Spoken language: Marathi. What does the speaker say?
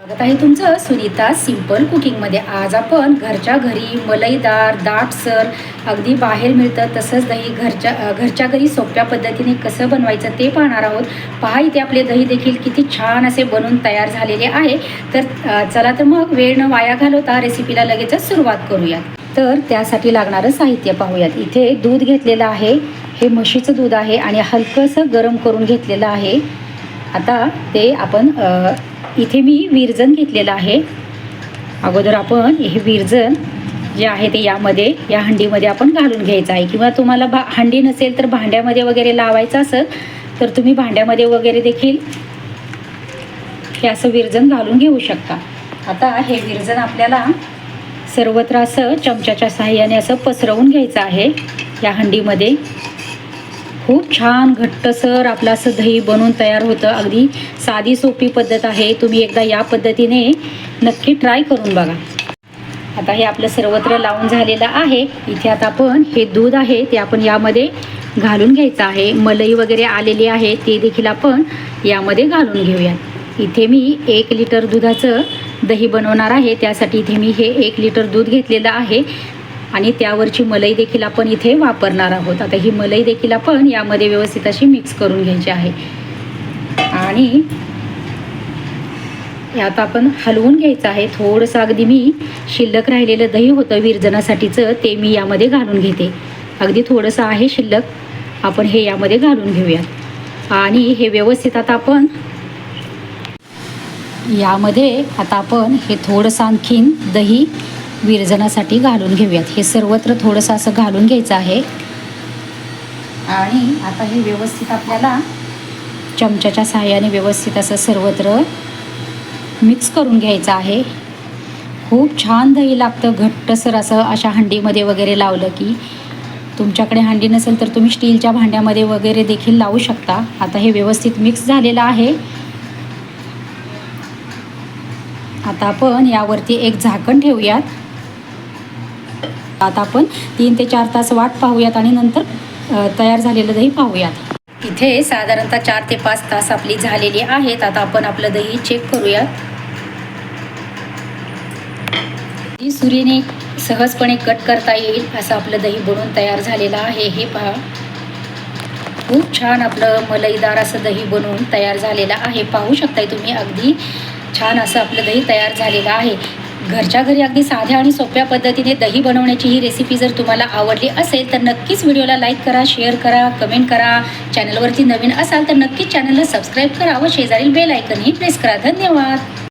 स्वागत आहे तुमचं सुनीता सिंपल कुकिंगमध्ये। आज आपण घरच्या घरी मलईदार दाटसर अगदी बाहेर मिळतं तसंच दही घरच्या घरी सोप्या पद्धतीने कसं बनवायचं ते पाहणार आहोत। पहा इथे आपले दही देखील किती छान असे बनून तयार झालेले आहे। तर चला तर मग वेळ न वाया घालवता रेसिपीला लगेचच सुरुवात करूयात। तर त्यासाठी लागणारं साहित्य पाहूयात। इथे दूध घेतलेलं आहे, हे म्हशीचं दूध आहे आणि हलकंसं गरम करून घेतलेलं आहे। आता ते आपण इथे मी विरजण घेतलेलं आहे। अगोदर आपण हे विरजण जे आहे ते या हंडीमध्ये आपण घालून घ्यायचं आहे, किंवा तुम्हाला हंडी नसेल तर भांड्यामध्ये वगैरे लावायचं असेल तर तुम्ही भांड्यामध्ये वगैरे देखील हे असं विरजण घालून घेऊ शकता। आता हे विरजण आपल्याला सर्वत्र असं चमच्याच्या साहाय्याने असं पसरवून घ्यायचं आहे या हंडीमध्ये। खूप छान घट्टसर आपलं असं दही बनवून तयार होतं। अगदी साधी सोपी पद्धत आहे, तुम्ही एकदा या पद्धतीने नक्की ट्राय करून बघा। आता हे आपलं सर्वत्र लावून झालेलं आहे। इथे आता आपण हे दूध आहे ते आपण यामध्ये घालून घ्यायचं आहे। मलई वगैरे आलेली आहे ते देखील आपण यामध्ये घालून घेऊयात। इथे मी 1 लिटर दुधाचं दही बनवणार आहे, त्यासाठी इथे मी हे 1 लिटर दूध घेतलेलं आहे आणि त्यावरची मलई देखील आपण इथे वापरणार आहोत। आता ही मलई देखील आपण यामध्ये व्यवस्थित अशी मिक्स करून घ्यायची आहे आणि यात आपण हलवून घ्यायचं आहे। थोडंसं अगदी मी शिल्लक राहिलेलं दही होतं विरजणासाठीचं ते मी यामध्ये घालून घेते। अगदी थोडंसं आहे शिल्लक, आपण हे यामध्ये घालून घेऊयात आणि हे व्यवस्थित आता आपण यामध्ये हे थोडंसं आणखीन दही विरजणासाठी घालून घेऊयात। हे सर्वत्र थोडंसं असं घालून घ्यायचं आहे आणि आता हे व्यवस्थित आपल्याला चमच्याच्या साहाय्याने व्यवस्थित असं सर्वत्र मिक्स करून घ्यायचं आहे। खूप छान दही लागतं घट्टसर असं अशा हंडीमध्ये वगैरे लावलं की। तुमच्याकडे हंडी नसेल तर तुम्ही स्टीलच्या भांड्यामध्ये वगैरे देखील लावू शकता। आता हे व्यवस्थित मिक्स झालेलं आहे। आता आपण यावरती एक झाकण ठेवूयात। आता आपण 3 ते 4 तास वाट पाहूयात आणि नंतर तयार झालेलं दही पाहूयात। इथे साधारणतः 4 ते 5 तास आपली झालेली आहेत। आता आपण आपलं दही चेक करूयात। सुरीने सहजपणे कट करता येईल असं आपलं दही बनवून तयार झालेलं आहे। हे पहा, खूप छान आपलं मलईदार असं दही बनवून तयार झालेलं आहे। पाहू शकताय तुम्ही, अगदी छान असं आपलं दही तयार झालेलं आहे। घरच्या घरी अगदी साध्या आणि सोप्या पद्धतीने दही बनवण्याची ही रेसिपी जर तुम्हाला आवडली असेल तर नक्कीच व्हिडिओला लाईक करा, शेअर करा, कमेंट करा। चॅनलवरती नवीन असाल तर नक्कीच चॅनलला सबस्क्राईब करा व शेजारील बेल आयकनही प्रेस करा। धन्यवाद।